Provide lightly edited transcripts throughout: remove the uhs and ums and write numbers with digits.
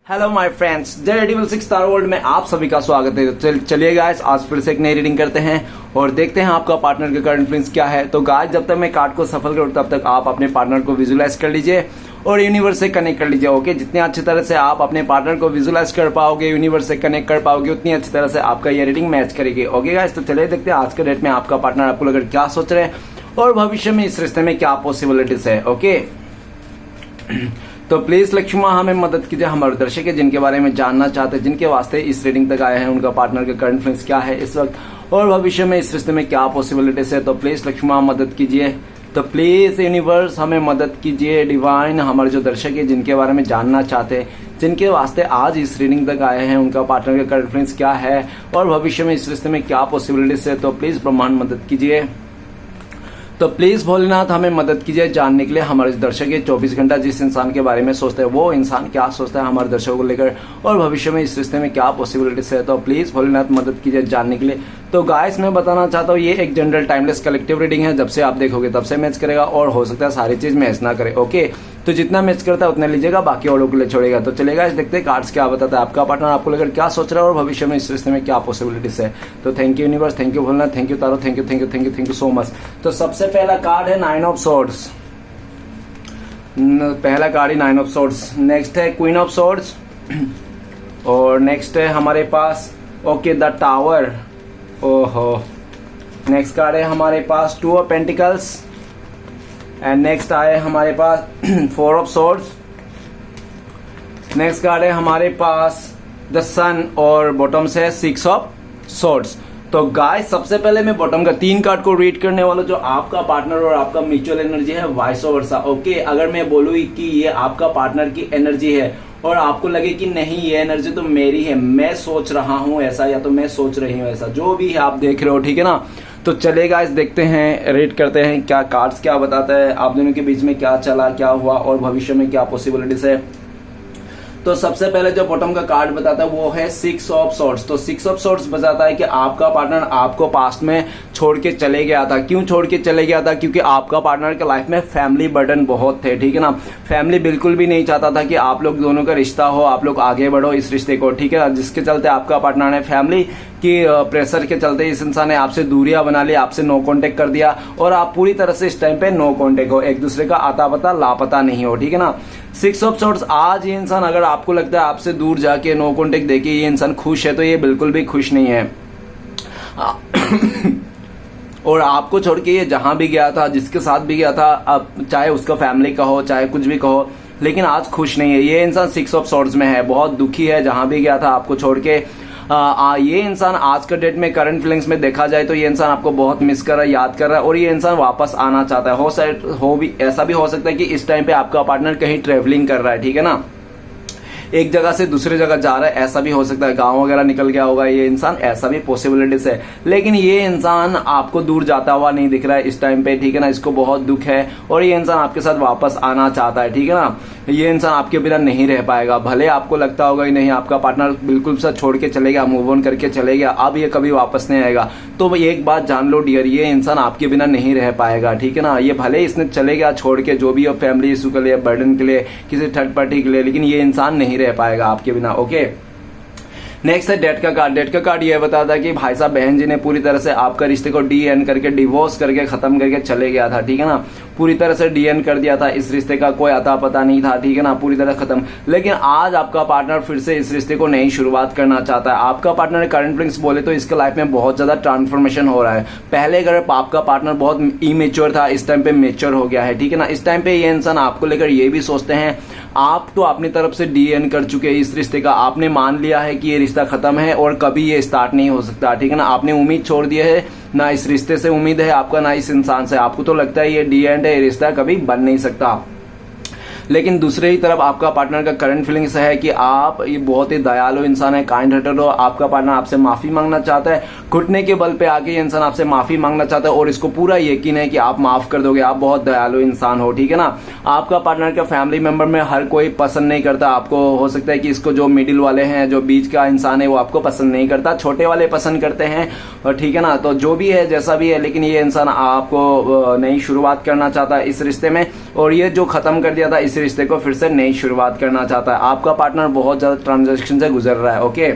Hello my friends, daredevil 6 star world में आप सभी का स्वागत है। तो चलिए गाइस, आज फिर से एक नई रीडिंग करते हैं और देखते हैं आपका पार्टनर का करंट फीलिंग्स क्या है। तो गाइस, जब तक मैं कार्ड को सफल करूं तब तक आप अपने पार्टनर को विजुलाइज कर लीजिए और यूनिवर्स से कनेक्ट कर लीजिए। ओके, जितनी अच्छी तरह से आप अपने पार्टनर को विजुलाइज कर पाओगे, यूनिवर्स से कनेक्ट कर पाओगे, उतनी अच्छी तरह से आपका ये रीडिंग मैच करेगी। ओके गाइस, तो चलिए देखते हैं आज के डेट में आपका पार्टनर आपको लेकर क्या सोच रहे हैं और भविष्य में इस रिश्ते में क्या पॉसिबिलिटीज है। ओके, तो प्लीज लक्ष्मी माँ हमें मदद कीजिए। हमारे दर्शक है जिनके बारे में जानना चाहते हैं, जिनके वास्ते इस रीडिंग तक आए हैं, उनका पार्टनर का करंट फीलिंग्स क्या है इस वक्त और भविष्य में इस रिश्ते में क्या पॉसिबिलिटीज है। तो प्लीज लक्ष्मी माँ मदद कीजिए। तो प्लीज यूनिवर्स हमें मदद कीजिए। डिवाइन, हमारे जो दर्शक है जिनके बारे में जानना चाहते हैं, जिनके वास्ते आज इस रीडिंग तक आए हैं, उनका पार्टनर का करंट फीलिंग्स क्या है और भविष्य में इस रिश्ते में क्या पॉसिबिलिटीज है। तो प्लीज ब्रह्मांड मदद कीजिए। तो प्लीज भोलेनाथ हमें मदद कीजिए जानने के लिए हमारे दर्शक ये 24 घंटा जिस इंसान के बारे में सोचते हैं, वो इंसान क्या सोचता है हमारे दर्शकों को लेकर और भविष्य में इस रिश्ते में क्या पॉसिबिलिटीज है। तो प्लीज भोलेनाथ मदद कीजिए जानने के लिए। तो गाइस, मैं बताना चाहता हूँ ये एक जनरल टाइमलेस कलेक्टिव रीडिंग है। जब से आप देखोगे तब से मैच करेगा और हो सकता है सारी चीज मैच ना करे। ओके, तो जितना मैच करता है उतना लीजिएगा, बाकी औरों के लिए छोड़ेगा। तो चलेगा, इस देखते हैं कार्ड्स क्या बताता है, आपका पार्टनर आपको लेकर क्या सोच रहा है और भविष्य में इस रिश्ते में क्या पॉसिबिलिटीज है। तो thank you universe, thank you Bholenath, thank you taro, thank you thank you thank you thank you so much. तो सबसे पहला कार्ड है 9 ऑफ सोर्ड्स। पहला card he 9 of swords. Next है क्वीन ऑफ सोर्ड्स और नेक्स्ट है हमारे पास ओके द टावर। ओहो, नेक्स्ट कार्ड है हमारे पास 2 ऑफ पेंटिकल्स एंड नेक्स्ट आए हमारे पास 4 ऑफ सोर्ड्स। नेक्स्ट कार्ड है हमारे पास द सन और बॉटम से 6 ऑफ सोर्ड्स। तो गाइस, सबसे पहले मैं बॉटम का 3 कार्ड को रीड करने वाला, जो आपका पार्टनर और आपका म्यूचुअल एनर्जी है, वाइस वर्सा। ओके, अगर मैं बोलूँ कि ये आपका पार्टनर की एनर्जी है और आपको लगे कि नहीं ये एनर्जी तो मेरी है, मैं सोच रहा हूं ऐसा या तो मैं सोच रही हूं ऐसा, जो भी है आप देख रहे हो, ठीक है ना। तो चलेगा, इस देखते हैं, रीड करते हैं क्या कार्ड्स क्या बताता है, आप दोनों के बीच में क्या चला, क्या हुआ और भविष्य में क्या पॉसिबिलिटीज है। तो सबसे पहले जो बॉटम का कार्ड बताता है वो है 6 ऑफ सोर्ड्स। तो 6 ऑफ सोर्ड्स बताता है कि आपका पार्टनर आपको पास्ट में छोड़ के चले गया था। क्यों छोड़ के चले गया था? क्योंकि आपका पार्टनर के लाइफ में फैमिली बर्डन बहुत थे, ठीक है ना। फैमिली बिल्कुल भी नहीं चाहता था कि आप लोग दोनों का रिश्ता हो, आप लोग आगे बढ़ो इस रिश्ते को, ठीक है ना। जिसके चलते आपका पार्टनर ने फैमिली की प्रेशर के चलते इस इंसान ने आपसे दूरियां बना ली, आपसे नो कांटेक्ट कर दिया और आप पूरी तरह से इस टाइम पे नो कांटेक्ट हो, एक दूसरे का आता पता लापता नहीं हो, ठीक है ना। 6 ऑफ सोर्ड्स, आज ये इंसान, अगर आपको लगता है आपसे दूर जाके नो कांटेक्ट देके ये इंसान खुश है, तो ये बिल्कुल भी खुश नहीं है। और आपको छोड़ के ये जहां भी गया था, जिसके साथ भी गया था, अब चाहे उसका फैमिली का हो चाहे कुछ भी कहो, लेकिन आज खुश नहीं है। ये इंसान 6 ऑफ सोर्ड्स में है, बहुत दुखी है जहां भी गया था आपको छोड़ के। ये इंसान आज का डेट में करंट फीलिंग्स में देखा जाए तो ये इंसान आपको बहुत मिस कर रहा है, याद कर रहा है और ये इंसान वापस आना चाहता है। ऐसा भी हो सकता है कि इस टाइम पे आपका पार्टनर कहीं ट्रेवलिंग कर रहा है, ठीक है ना, एक जगह से दूसरी जगह जा रहा है, ऐसा भी हो सकता है, गांव वगैरह निकल गया होगा ये इंसान, ऐसा भी पॉसिबिलिटीज है। लेकिन ये इंसान आपको दूर जाता हुआ नहीं दिख रहा है इस टाइम पे, ठीक है ना। इसको बहुत दुख है और ये इंसान आपके साथ वापस आना चाहता है, ठीक है ना। ये इंसान आपके बिना नहीं रह पाएगा। भले आपको लगता होगा ही नहीं, आपका पार्टनर बिल्कुल सा छोड़ के चले गया, मूव ऑन करके चले गया, अब ये कभी वापस नहीं आएगा। तो एक बात जान लो डियर, ये इंसान आपके बिना नहीं रह पाएगा, ठीक है ना। ये भले इसने चले गया छोड़ के, जो भी हो, फैमिली इशू के लिए, बर्डन के लिए, किसी थर्ड पार्टी के लिए, लेकिन ये इंसान नहीं रह पाएगा आपके बिना। ओके, नेक्स्ट है डेथ का कार्ड। डेथ का कार्ड ये बताता है कि भाई साहब बहन जी ने पूरी तरह से आपका रिश्ते को डी एंड करके, डिवोर्स करके खत्म करके चले गया था, ठीक है ना। पूरी तरह से डी एंड कर दिया था, इस रिश्ते का कोई अता पता नहीं था, ठीक है ना, पूरी तरह खत्म। लेकिन आज आपका पार्टनर फिर से इस रिश्ते को नई शुरुआत करना चाहता है। आपका पार्टनर करंट फीलिंग्स बोले तो इसके लाइफ में बहुत ज्यादा ट्रांसफॉर्मेशन हो रहा है। पहले अगर आपका पार्टनर बहुत इमेच्योर था, इस टाइम पे मेच्योर हो गया है, ठीक है ना। इस टाइम पे ये इंसान आपको लेकर ये भी सोचते हैं, आप तो अपनी तरफ से डी एंड कर चुके हैं इस रिश्ते का, आपने मान लिया है कि ये रिश्ता खत्म है और कभी ये स्टार्ट नहीं हो सकता, ठीक है ना। आपने उम्मीद छोड़ दी है, ना इस रिश्ते से उम्मीद है आपका, ना इस इंसान से। आपको तो लगता है ये डी एंड है, ये रिश्ता कभी बन नहीं सकता। लेकिन दूसरे ही तरफ आपका पार्टनर का करंट फीलिंग्स है कि आप ये बहुत ही दयालु इंसान है, काइंड हार्टेड हो। आपका पार्टनर आपसे माफी मांगना चाहता है, घुटने के बल पे आके ये इंसान आपसे माफी मांगना चाहता है और इसको पूरा यकीन है कि आप माफ कर दोगे, आप बहुत दयालु इंसान हो, ठीक है ना। आपका पार्टनर का फैमिली मेंबर में हर कोई पसंद नहीं करता आपको। हो सकता है कि इसको जो मिडिल वाले हैं, जो बीच का इंसान है, वो आपको पसंद नहीं करता, छोटे वाले पसंद करते हैं, और ठीक है ना। तो जो भी है, जैसा भी है, लेकिन ये इंसान आपको नई शुरुआत करना चाहता है इस रिश्ते में और ये जो खत्म कर दिया था इस रिश्ते को फिर से नई शुरुआत करना चाहता है। आपका पार्टनर बहुत ज्यादा ट्रांजैक्शन से गुजर रहा है। ओके,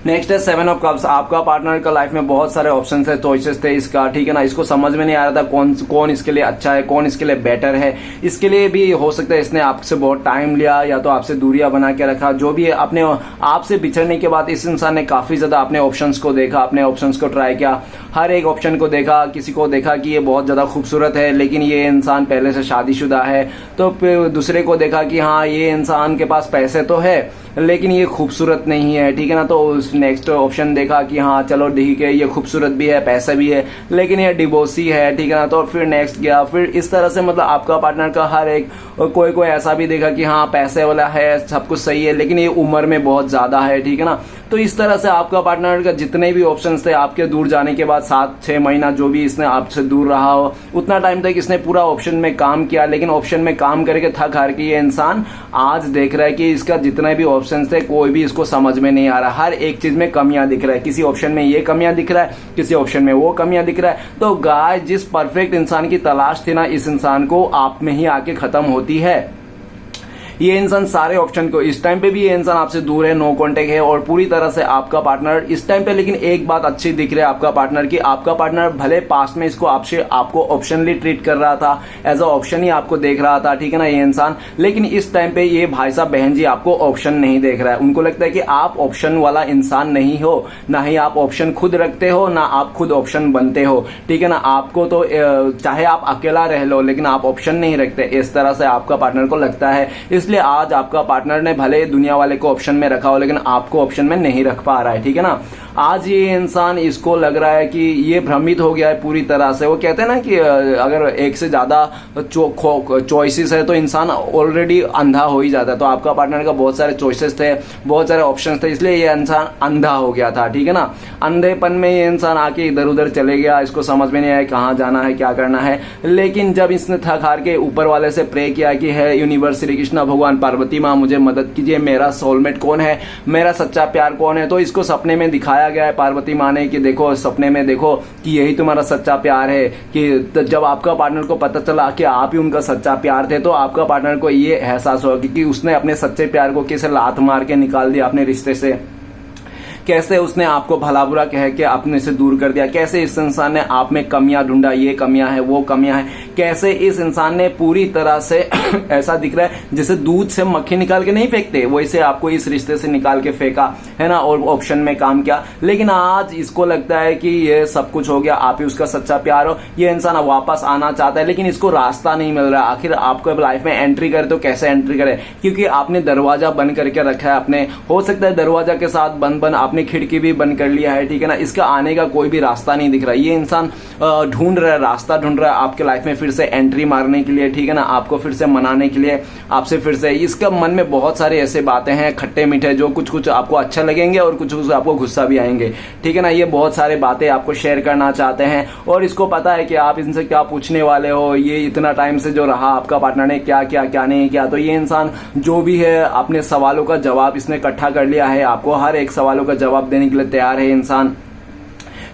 नेक्स्ट है 7 ऑफ कप्स। आपका पार्टनर का लाइफ में बहुत सारे ऑप्शन थे, चॉइसेस थे इसका, ठीक है ना। इसको समझ में नहीं आ रहा था कौन इसके लिए अच्छा है, कौन इसके लिए बेटर है। इसके लिए भी हो सकता है इसने आपसे बहुत टाइम लिया या तो आपसे दूरियां बना के रखा। जो भी है, अपने आपसे बिछड़ने के बाद इस इंसान ने काफी ज्यादा अपने ऑप्शंस को देखा, अपने ऑप्शंस को ट्राई किया, हर एक ऑप्शन को देखा। किसी को देखा कि ये बहुत ज्यादा खूबसूरत है लेकिन ये इंसान पहले से शादीशुदा है, तो फिर दूसरे को देखा कि हाँ ये इंसान के पास पैसे तो है लेकिन ये खूबसूरत नहीं है, ठीक है ना। तो नेक्स्ट ऑप्शन देखा कि हाँ चलो ठीक है ये खूबसूरत भी है, पैसा भी है, लेकिन ये डिवोर्सी है, ठीक है ना। तो फिर नेक्स्ट गया। फिर इस तरह से मतलब आपका पार्टनर का हर एक, कोई ऐसा भी देखा कि हाँ पैसे वाला है, सब कुछ सही है, लेकिन ये उम्र में बहुत ज्यादा है, ठीक है ना। तो इस तरह से आपका पार्टनर का जितने भी ऑप्शंस थे आपके दूर जाने के बाद 7-6 महीना जो भी इसने आपसे दूर रहा हो, उतना टाइम तक इसने पूरा ऑप्शन में काम किया, लेकिन ऑप्शन में काम करके थक हार के ये इंसान आज देख रहा है कि इसका जितने भी ऑप्शंस थे कोई भी इसको समझ में नहीं आ रहा। हर एक चीज में कमियां दिख रहा है, किसी ऑप्शन में ये कमियां दिख रहा है, किसी ऑप्शन में वो कमियां दिख रहा है। तो गाइस, जिस परफेक्ट इंसान की तलाश थी ना, इस इंसान को आप में ही आके खत्म होती है। ये इंसान सारे ऑप्शन को, इस टाइम पे भी ये इंसान आपसे दूर है, नो कांटेक्ट है और पूरी तरह से आपका पार्टनर इस टाइम पे। लेकिन एक बात अच्छी दिख रही है आपका पार्टनर की, आपका पार्टनर भले पास्ट में इसको आपको ऑप्शनली ट्रीट कर रहा था, एज अ ऑप्शन ही आपको देख रहा था, ठीक है ना ये इंसान, लेकिन इस टाइम पे ये भाई साहब बहन जी आपको ऑप्शन नहीं देख रहा है। उनको लगता है कि आप ऑप्शन वाला इंसान नहीं हो, ना ही आप ऑप्शन खुद रखते हो, ना आप खुद ऑप्शन बनते हो, ठीक है ना। आपको तो चाहे आप अकेला रह लो लेकिन आप ऑप्शन नहीं रखते, इस तरह से आपका पार्टनर को लगता है। इसलिए आज आपका पार्टनर ने भले दुनिया वाले को ऑप्शन में रखा हो लेकिन आपको ऑप्शन में नहीं रख पा रहा है, ठीक है ना। आज ये इंसान, इसको लग रहा है कि ये भ्रमित हो गया है पूरी तरह से। वो कहते हैं ना कि अगर एक से ज्यादा चॉइसेस है तो इंसान ऑलरेडी अंधा हो ही जाता है। तो आपका पार्टनर का बहुत सारे चॉइसेस थे, बहुत सारे ऑप्शंस थे, इसलिए ये इंसान अंधा हो गया था, ठीक है ना। अंधेपन में ये इंसान आके इधर उधर चले गया, इसको समझ में नहीं आया कहाँ जाना है, क्या करना है। लेकिन जब इसने थक हार के ऊपर वाले से प्रे किया कि है यूनिवर्स, श्री कृष्ण भगवान, पार्वती माँ मुझे मदद कीजिए, मेरा सोलमेट कौन है, मेरा सच्चा प्यार कौन है। तो इसको सपने में दिखाया गया है पार्वती माँ ने कि देखो सपने में देखो कि यही तुम्हारा सच्चा प्यार है। कि जब आपका पार्टनर को पता चला कि आप ही उनका सच्चा प्यार थे तो आपका पार्टनर को ये एहसास हुआ कि उसने अपने सच्चे प्यार को कैसे लात मार के निकाल दिया अपने रिश्ते से, कैसे उसने आपको भला बुरा कह के अपने से दूर कर दिया, कैसे इस इंसान ने आप में कमियां ढूंढा, ये कमियां हैं वो कमियां हैं, कैसे इस इंसान ने पूरी तरह से ऐसा दिख रहा है जैसे दूध से मक्खी निकाल के नहीं फेंकते वैसे आपको इस रिश्ते से निकाल के फेंका है ना, और ऑप्शन में काम किया। लेकिन आज इसको लगता है कि ये सब कुछ हो गया, आप ही उसका सच्चा प्यार हो, ये इंसान वापस आना चाहता है लेकिन इसको रास्ता नहीं मिल रहा। आखिर आपको लाइफ में एंट्री करे तो कैसे एंट्री करे, क्योंकि आपने दरवाजा बंद करके रखा है अपने, हो सकता है दरवाजा के साथ बंद आपने खिड़की भी बंद कर लिया है, ठीक है ना। इसका आने का कोई भी रास्ता नहीं दिख रहा। ये इंसान ढूंढ रहा है, रास्ता ढूंढ रहा है आपके लाइफ में फिर से एंट्री मारने के लिए, ठीक है ना, आपको फिर से मनाने के लिए, आपसे फिर से। इसका मन में बहुत सारे ऐसे बातें हैं खट्टे मीठे, जो कुछ कुछ आपको अच्छा लगेंगे और कुछ कुछ आपको गुस्सा भी आएंगे, ठीक है ना। ये बहुत सारे बातें आपको शेयर करना चाहते हैं और इसको पता है कि आप इनसे क्या पूछने वाले हो। ये इतना टाइम से जो रहा आपका पार्टनर ने क्या किया क्या नहीं किया, तो ये इंसान जो भी है अपने सवालों का जवाब इसने इकट्ठा कर लिया है। आपको हर एक सवालों का जवाब देने के लिए तैयार है इंसान,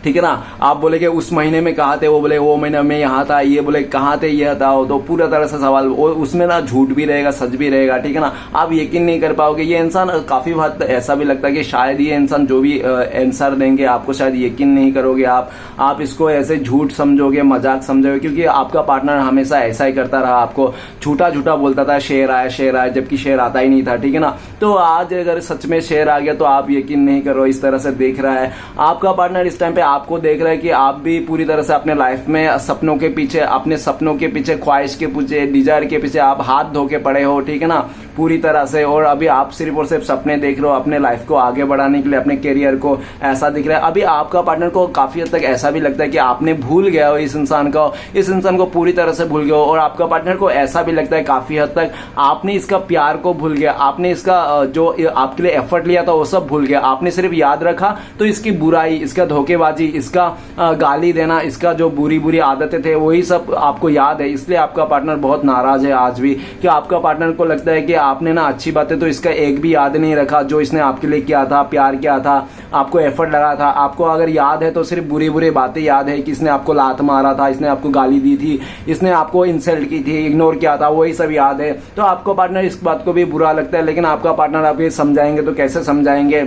ठीक है ना। आप बोले कि उस महीने में कहाँ थे, वो बोले वो महीने में यहाँ था, ये बोले कहाँ थे ये बताओ, तो पूरा तरह से सवाल उसमें ना झूठ भी रहेगा सच भी रहेगा, ठीक है ना। आप यकीन नहीं कर पाओगे। ये इंसान काफी हद ऐसा भी लगता है कि शायद ये इंसान जो भी आंसर देंगे आपको शायद यकीन नहीं करोगे, आप इसको ऐसे झूठ समझोगे, मजाक समझोगे, क्योंकि आपका पार्टनर हमेशा ऐसा ही करता रहा, आपको झूठा झूठा बोलता था शेर आया जबकि शेर आता ही नहीं था, ठीक है ना। तो आज अगर सच में शेर आ गया तो आप यकीन नहीं करो, इस तरह से देख रहा है आपका पार्टनर। इस टाइम पे आपको देख रहा है कि आप भी पूरी तरह से अपने लाइफ में सपनों के पीछे, अपने सपनों के पीछे, ख्वाहिश के पीछे, डिजायर के पीछे आप हाथ धो के पड़े हो, ठीक है ना, पूरी तरह से। और अभी आप सिर्फ और सिर्फ सपने देख रहे हो अपने लाइफ को आगे बढ़ाने के लिए, अपने करियर को, ऐसा दिख रहा है। अभी आपका पार्टनर को काफी हद तक ऐसा भी लगता है कि आपने भूल गया हो इस इंसान को पूरी तरह से भूल गए हो। और आपका पार्टनर को ऐसा भी लगता है काफी हद तक आपने इसका प्यार को भूल गया, आपने इसका जो आपके लिए एफर्ट लिया था वो सब भूल गया। आपने सिर्फ याद रखा तो इसकी बुराई, इसका धोखेबाजी, इसका गाली देना, इसका जो बुरी बुरी आदतें थे वही सब आपको याद है। इसलिए आपका पार्टनर बहुत नाराज है आज भी, कि आपका पार्टनर को लगता है कि आपने ना अच्छी बातें तो इसका एक भी याद नहीं रखा, जो इसने आपके लिए किया था, प्यार किया था, आपको एफर्ट लगा था। आपको अगर याद है तो सिर्फ बुरी बुरी बातें याद है कि इसने आपको लात मारा था, इसने आपको गाली दी थी, इसने आपको इंसल्ट की थी, इग्नोर किया था, वही सब याद है। तो आपको पार्टनर इस बात को भी बुरा लगता है, लेकिन आपका पार्टनर आपको समझाएंगे तो कैसे समझाएंगे,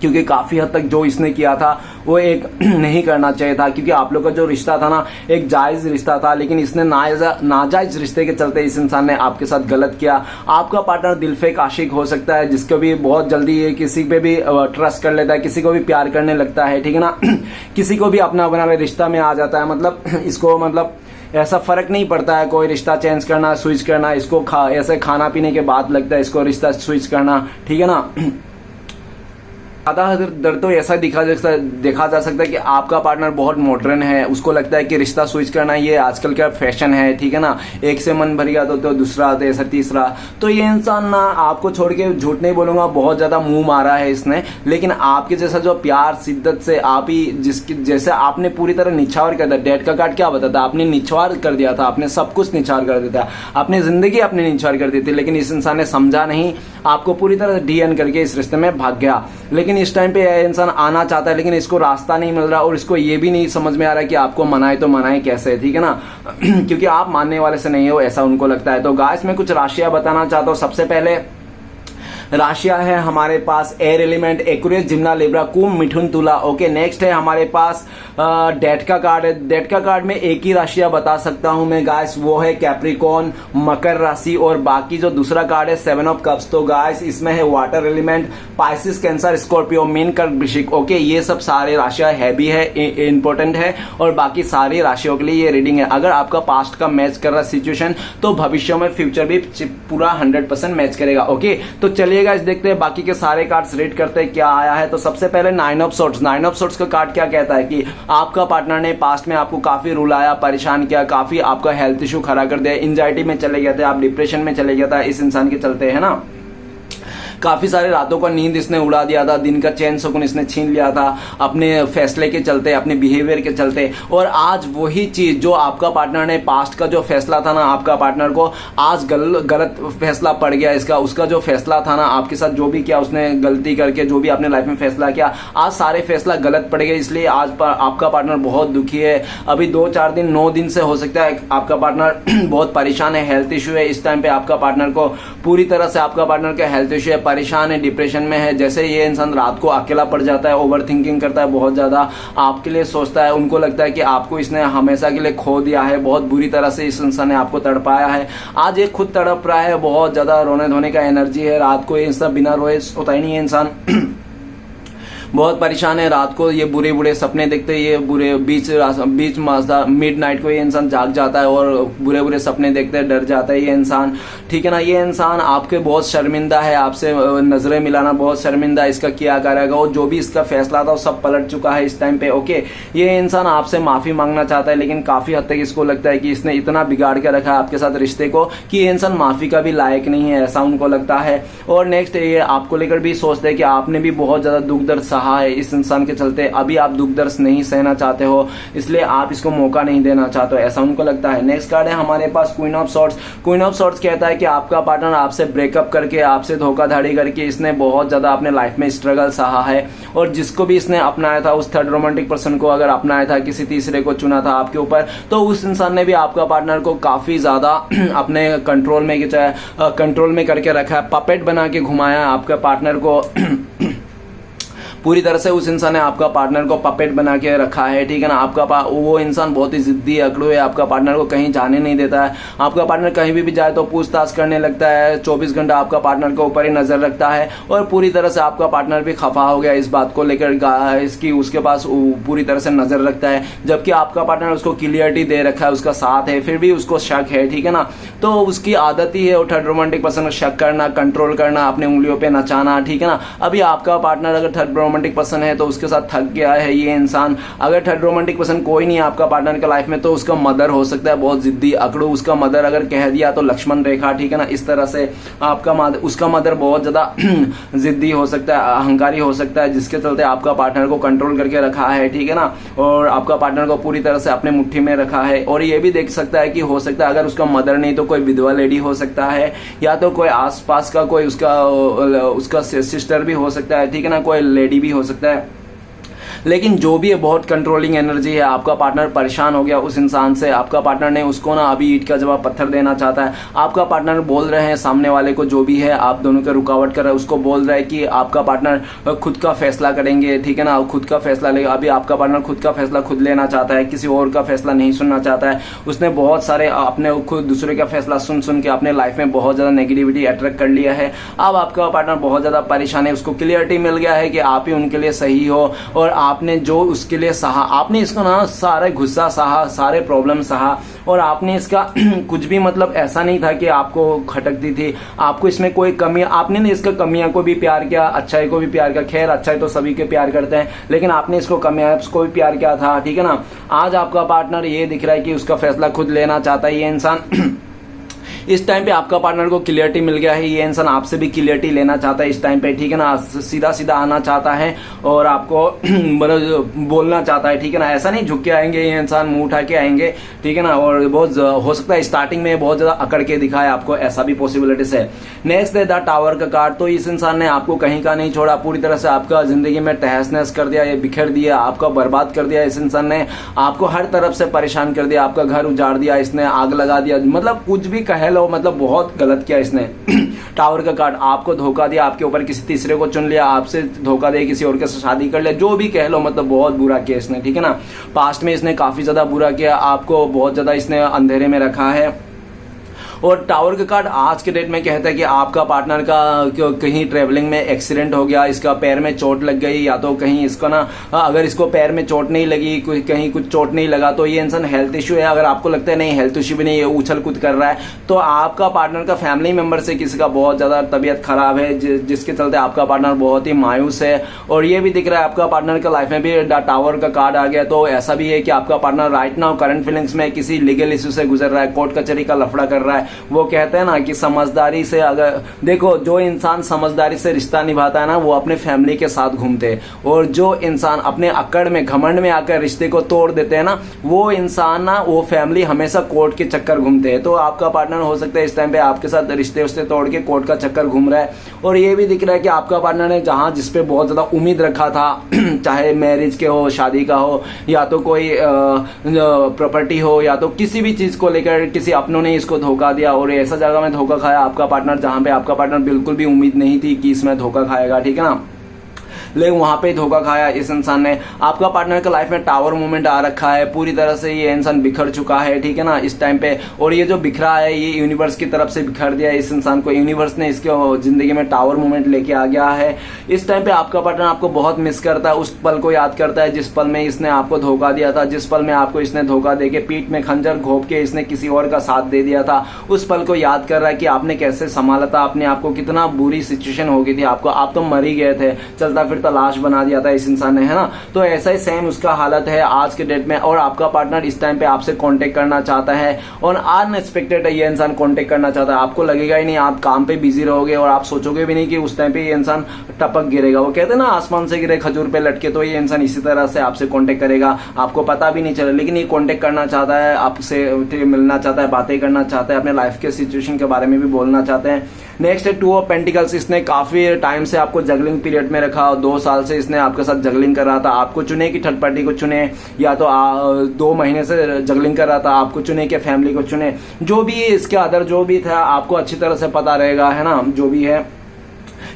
क्योंकि काफी हद तक जो इसने किया था वो एक नहीं करना चाहिए था, क्योंकि आप लोग का जो रिश्ता था ना एक जायज रिश्ता था, लेकिन इसने नाजायज रिश्ते के चलते इस इंसान ने आपके साथ गलत किया। आपका पार्टनर दिलफेक आशिक हो सकता है, जिसको भी बहुत जल्दी ये किसी पे भी ट्रस्ट कर लेता है, किसी को भी प्यार करने लगता है, ठीक है ना किसी को भी अपना बना रिश्ता में आ जाता है। मतलब इसको मतलब ऐसा फर्क नहीं पड़ता है कोई रिश्ता चेंज करना, स्विच करना, इसको ऐसे खाना पीने के बाद लगता है इसको रिश्ता स्विच करना, ठीक है ना। ज्यादा तो ऐसा देखा जा सकता है कि आपका पार्टनर बहुत मॉडर्न है, उसको लगता है कि रिश्ता स्विच करना ये आजकल का फैशन है, ठीक है ना। एक से मन भर गया तो दूसरा, तो तीसरा। तो ये इंसान ना आपको छोड़ के, झूठ नहीं बोलूंगा, बहुत ज्यादा मुंह मारा है इसने, लेकिन आपके जैसा जो प्यार शिद्दत से आप ही जिसकी जैसे आपने पूरी तरह निछावर कर दिया। डेट का कार्ड क्या बताता, आपने निछावर कर दिया था, आपने सब कुछ निछावर कर दिया था, अपनी जिंदगी अपने निछावर कर दी थी, लेकिन इस इंसान ने समझा नहीं, आपको पूरी तरह डीएन करके इस रिश्ते में भाग गया। लेकिन इस टाइम पे यह इंसान आना चाहता है, लेकिन इसको रास्ता नहीं मिल रहा, और इसको ये भी नहीं समझ में आ रहा है कि आपको मनाए तो मनाए कैसे, ठीक है ना क्योंकि आप मानने वाले से नहीं हो, ऐसा उनको लगता है। तो गाइस मैं कुछ राशियां बताना चाहता हूं। सबसे पहले राशियां है हमारे पास एयर एलिमेंट, एक्वेरियस, जिम्ना, लिब्रा, कुंभ, मिथुन, तुला। ओके, नेक्स्ट है हमारे पास डेट का कार्ड है। डेट का कार्ड में एक ही राशियां बता सकता हूं मैं गाइस, वो है कैप्रिकॉर्न, मकर राशि, और बाकी जो दूसरा कार्ड है 7 ऑफ कप्स। तो गाइस इसमें है water element, Pisces, cancer, Scorpio, mean, कर्क, वृश्चिक। ओके, ये सब सारे राशियां हैवी है, इंपॉर्टेंट है, और बाकी सारी राशियों के लिए ये रीडिंग है। अगर आपका पास्ट का मैच कर रहा सिचुएशन, तो भविष्य में फ्यूचर भी पूरा 100% मैच करेगा। ओके, तो चलिए गाइस देखते हैं बाकी के सारे कार्ड्स रीड करते हैं क्या आया है। तो सबसे पहले 9 ऑफ सोर्ड्स। 9 ऑफ सोर्ड्स का कार्ड क्या कहता है कि आपका पार्टनर ने पास्ट में आपको काफी रुलाया, परेशान किया, काफी आपका हेल्थ इशू खड़ा कर दिया, एंजाइटी में चले गए थे, आप डिप्रेशन में चले गया था इस इंसान के चलते, है ना। काफी सारे रातों का नींद इसने उड़ा दिया था, दिन का चैन सुकून इसने छीन लिया था अपने फैसले के चलते, अपने बिहेवियर के चलते। और आज वही चीज जो आपका पार्टनर ने पास्ट का जो फैसला था ना, आपका पार्टनर को आज गलत फैसला पड़ गया इसका, उसका जो फैसला था ना आपके साथ जो भी किया उसने गलती करके, जो भी आपने लाइफ में फैसला किया, आज सारे फैसला गलत पड़ गए, इसलिए आज आपका पार्टनर बहुत दुखी है। अभी 2-4 दिन 9 दिन से हो सकता है आपका पार्टनर बहुत परेशान है, हेल्थ इशू है इस टाइम पे आपका पार्टनर को, पूरी तरह से आपका पार्टनर का हेल्थ इशू है, परेशान है, डिप्रेशन में है। जैसे ये इंसान रात को अकेला पड़ जाता है, ओवर थिंकिंग करता है, बहुत ज्यादा आपके लिए सोचता है, उनको लगता है कि आपको इसने हमेशा के लिए खो दिया है, बहुत बुरी तरह से इस इंसान ने आपको तड़पाया है। आज ये खुद तड़प रहा है, बहुत ज्यादा रोने धोने का एनर्जी है, रात को ये इंसान बिना रोए सोता ही नहीं है इंसान बहुत परेशान है, रात को ये बुरे बुरे सपने देखते, ये बुरे बीच मिड नाइट को ये इंसान जाग जाता है और बुरे बुरे सपने देखते डर जाता है ये इंसान, ठीक है ना। ये इंसान आपके बहुत शर्मिंदा है, आपसे नजरें मिलाना बहुत शर्मिंदा है, इसका क्या करेगा, और जो भी इसका फैसला था वो सब पलट चुका है इस टाइम पे। ओके, ये इंसान आपसे माफी मांगना चाहता है, लेकिन काफी हद तक इसको लगता है कि इसने इतना बिगाड़ के रखा है आपके साथ रिश्ते को कि ये इंसान माफी का भी लायक नहीं है, ऐसा उनको लगता है। और नेक्स्ट ये आपको लेकर भी सोचते हैं कि आपने भी बहुत ज्यादा दुख दर्द सहा है इस इंसान के चलते, अभी आप दुख दर्द नहीं सहना चाहते हो, इसलिए आप इसको मौका नहीं देना चाहते हो, ऐसा उनको लगता है। नेक्स्ट कार्ड है हमारे पास queen of swords. Queen of swords कहता है कि आपका पार्टनर आपसे ब्रेकअप करके, आपसे धोखाधड़ी करके इसने बहुत ज्यादा अपने लाइफ में स्ट्रगल सहा है, और जिसको भी इसने अपनाया था, उस थर्ड रोमांटिक पर्सन को अगर अपनाया था, किसी तीसरे को चुना था आपके ऊपर, तो उस इंसान ने भी आपका पार्टनर को काफी ज्यादा अपने कंट्रोल में करके रखा है, पपेट बना के घुमाया है आपके पार्टनर को पूरी तरह से उस इंसान ने आपका पार्टनर को पपेट बना के रखा है, ठीक है ना। आपका वो इंसान बहुत ही जिद्दी अकड़ू है, आपका पार्टनर को कहीं जाने नहीं देता है, आपका पार्टनर कहीं भी जाए तो पूछताछ करने लगता है, 24 घंटा आपका पार्टनर के ऊपर ही नजर रखता है, और पूरी तरह से आपका पार्टनर भी खफा हो गया इस बात को लेकर इसकी, उसके पास पूरी तरह से नजर रखता है, जबकि आपका पार्टनर उसको क्लियरिटी दे रखा है, उसका साथ है, फिर भी उसको शक है, ठीक है ना। तो उसकी आदत ही है वो थर्ड रोमांटिक पर्सन को शक करना, कंट्रोल करना, अपनी उंगलियों पे नचाना, ठीक है ना। अभी आपका पार्टनर अगर थर्ड रोमांटिक पर्सन है तो उसके साथ थक गया है ये इंसान। अगर थर्ड रोमांटिक पर्सन कोई नहीं है आपका पार्टनर का लाइफ में तो उसका मदर हो सकता है बहुत जिद्दी अकड़ू। उसका मदर अगर कह दिया तो लक्ष्मण रेखा, ठीक है ना, इस तरह से आपका उसका मदर बहुत ज्यादा जिद्दी हो सकता है, अहंकारी हो सकता है, जिसके चलते आपका पार्टनर को कंट्रोल करके रखा है, ठीक है ना, और आपका पार्टनर को पूरी तरह से अपने मुट्ठी में रखा है। और ये भी देख सकता है कि हो सकता है अगर उसका मदर नहीं तो कोई विधवा लेडी हो सकता है, या तो कोई आसपास का कोई उसका सिस्टर भी हो सकता है, ठीक है ना, कोई लेडी भी हो सकता है। लेकिन जो भी है बहुत कंट्रोलिंग एनर्जी है। आपका पार्टनर परेशान हो गया उस इंसान से, आपका पार्टनर ने उसको ना अभी ईंट का जवाब पत्थर देना चाहता है। आपका पार्टनर बोल रहे हैं सामने वाले को, जो भी है आप दोनों का रुकावट कर रहे हैं, उसको बोल रहा है कि आपका पार्टनर खुद का फैसला करेंगे, ठीक है ना, खुद का फैसला लेगा। अभी आपका पार्टनर खुद का फैसला खुद लेना चाहता है, किसी और का फैसला नहीं सुनना चाहता है। उसने बहुत सारे अपने खुद दूसरे का फैसला सुन सुन के अपने लाइफ में बहुत ज्यादा नेगेटिविटी अट्रैक्ट कर लिया है। अब आपका पार्टनर बहुत ज्यादा परेशान है, उसको क्लियरिटी मिल गया है कि आप ही उनके लिए सही हो, और आपने जो उसके लिए सहा, आपने इसको ना सारे गुस्सा सहा, सारे प्रॉब्लम सहा, और आपने इसका कुछ भी मतलब ऐसा नहीं था कि आपको खटकती थी, आपको इसमें कोई कमी, आपने ना इसका कमियां को भी प्यार किया, अच्छाई को भी प्यार किया। खैर अच्छाई तो सभी के प्यार करते हैं, लेकिन आपने इसको कमियां को भी प्यार किया था, ठीक है ना। आज आपका पार्टनर ये दिख रहा है कि उसका फैसला खुद लेना चाहता है ये इंसान। इस टाइम पे आपका पार्टनर को क्लियरिटी मिल गया है, ये इंसान आपसे भी क्लियरिटी लेना चाहता है इस टाइम पे, ठीक है ना, सीधा सीधा आना चाहता है और आपको बोलना चाहता है, ठीक है ना। ऐसा नहीं झुक के आएंगे ये इंसान, मुंह उठा के आएंगे, ठीक है ना, और बहुत हो सकता है स्टार्टिंग में बहुत ज्यादा अकड़ के दिखाए आपको, ऐसा भी पॉसिबिलिटीज है। नेक्स्ट है द टावर का कार्ड। तो इस इंसान ने आपको कहीं का नहीं छोड़ा, पूरी तरह से आपका जिंदगी में तहस नहस कर दिया, ये बिखर दिया, आपका बर्बाद कर दिया। इस इंसान ने आपको हर तरफ से परेशान कर दिया, आपका घर उजाड़ दिया, इसने आग लगा दिया, मतलब कुछ भी कह लो, मतलब बहुत गलत किया इसने। टावर का कार्ड, आपको धोखा दिया, आपके ऊपर किसी तीसरे को चुन लिया, आपसे धोखा दे किसी और के साथ शादी कर लिया, जो भी कह लो, मतलब बहुत बुरा किया इसने, ठीक है ना। पास्ट में इसने काफी ज्यादा बुरा किया, आपको बहुत ज्यादा इसने अंधेरे में रखा है। और टावर का कार्ड आज के डेट में कहता है कि आपका पार्टनर का कहीं ट्रेवलिंग में एक्सीडेंट हो गया, इसका पैर में चोट लग गई, या तो कहीं इसको ना, अगर इसको पैर में चोट नहीं लगी, कहीं कुछ चोट नहीं लगा, तो ये इंसान हेल्थ इश्यू है। अगर आपको लगता है नहीं हेल्थ इश्यू भी नहीं है, उछल कूद कर रहा है, तो आपका पार्टनर का फैमिली मेंबर से किसी का बहुत ज्यादा तबीयत खराब है, जिसके चलते आपका पार्टनर बहुत ही मायूस है। और ये भी दिख रहा है आपका पार्टनर का लाइफ में भी टावर का कार्ड आ गया, तो ऐसा भी है कि आपका partner right now current feelings में किसी लीगल इश्यू से गुजर रहा है, कोर्ट कचहरी का लफड़ा कर रहा है। वो कहते हैं ना कि समझदारी से, अगर देखो जो इंसान समझदारी से रिश्ता निभाता है ना, वो अपने फैमिली के साथ घूमते हैं, और जो इंसान अपने अकड़ में घमंड में आकर रिश्ते को तोड़ देते हैं ना, वो इंसान ना, वो फैमिली हमेशा कोर्ट के चक्कर घूमते हैं। तो आपका पार्टनर हो सकता है इस टाइम पे आपके साथ रिश्ते उससे तोड़ के कोर्ट का चक्कर घूम रहा है। और ये भी दिख रहा है कि आपका पार्टनर ने जहां जिसपे बहुत ज्यादा उम्मीद रखा था, चाहे मैरिज के हो, शादी का हो, या तो कोई प्रॉपर्टी हो, या तो किसी भी चीज को लेकर किसी अपनों ने इसको धोखा दिया, और ऐसा जगह में धोखा खाया आपका पार्टनर जहां पे आपका पार्टनर बिल्कुल भी उम्मीद नहीं थी कि इसमें धोखा खाएगा, ठीक है ना, लेकिन वहां पे धोखा खाया इस इंसान ने। आपका पार्टनर का लाइफ में टावर मूवमेंट आ रखा है, पूरी तरह से ये इंसान बिखर चुका है, ठीक है ना, इस टाइम पे। और ये जो बिखरा है ये यूनिवर्स की तरफ से बिखर दिया है इस इंसान को, यूनिवर्स ने इसके जिंदगी में टावर मूवमेंट लेके आ गया है। इस टाइम पे आपका पार्टनर आपको बहुत मिस करता है, उस पल को याद करता है जिस पल में इसने आपको धोखा दिया था, जिस पल में आपको इसने धोखा देके पीठ में खंजर घोंप के इसने किसी और का साथ दे दिया था, उस पल को याद कर रहा है कि आपने कैसे संभाला था अपने आपको, कितना बुरी सिचुएशन हो गई थी आपको, आप तो मर ही गए थे, चलता फिरता लाश बना दिया था इस इंसान ने, है ना। तो ऐसा ही सेम उसका हालत है आज के डेट में। और आपका पार्टनर इस टाइम पे आपसे कांटेक्ट करना चाहता है, और अनएक्सपेक्टेड ये इंसान कांटेक्ट करना चाहता है। आपको लगेगा ही नहीं, आप काम पे बिजी रहोगे और आप सोचोगे भी नहीं कि उस टाइम पे ये इंसान टपक गिरेगा। वो कहते हैं ना आसमान से गिरे खजूर पे लटके, तो ये इंसान इसी तरह से आपसे कांटेक्ट करेगा, आपको पता भी नहीं चला, लेकिन ये कांटेक्ट करना चाहता है आपसे, मिलना चाहता है, बातें करना चाहता है, अपने लाइफ के सिचुएशन के बारे में भी बोलना चाहते हैं। नेक्स्ट है टू ऑफ पेंटिकल्स। इसने काफी टाइम से आपको जगलिंग पीरियड में रखा, 2 साल से इसने आपके साथ जगलिंग कर रहा था। आपको चुने कि थर्ड पार्टी को चुने, या तो 2 महीने से जगलिंग कर रहा था, आपको चुने कि फैमिली को चुने, जो भी इसके अदर जो भी था आपको अच्छी तरह से पता रहेगा, है ना, जो भी है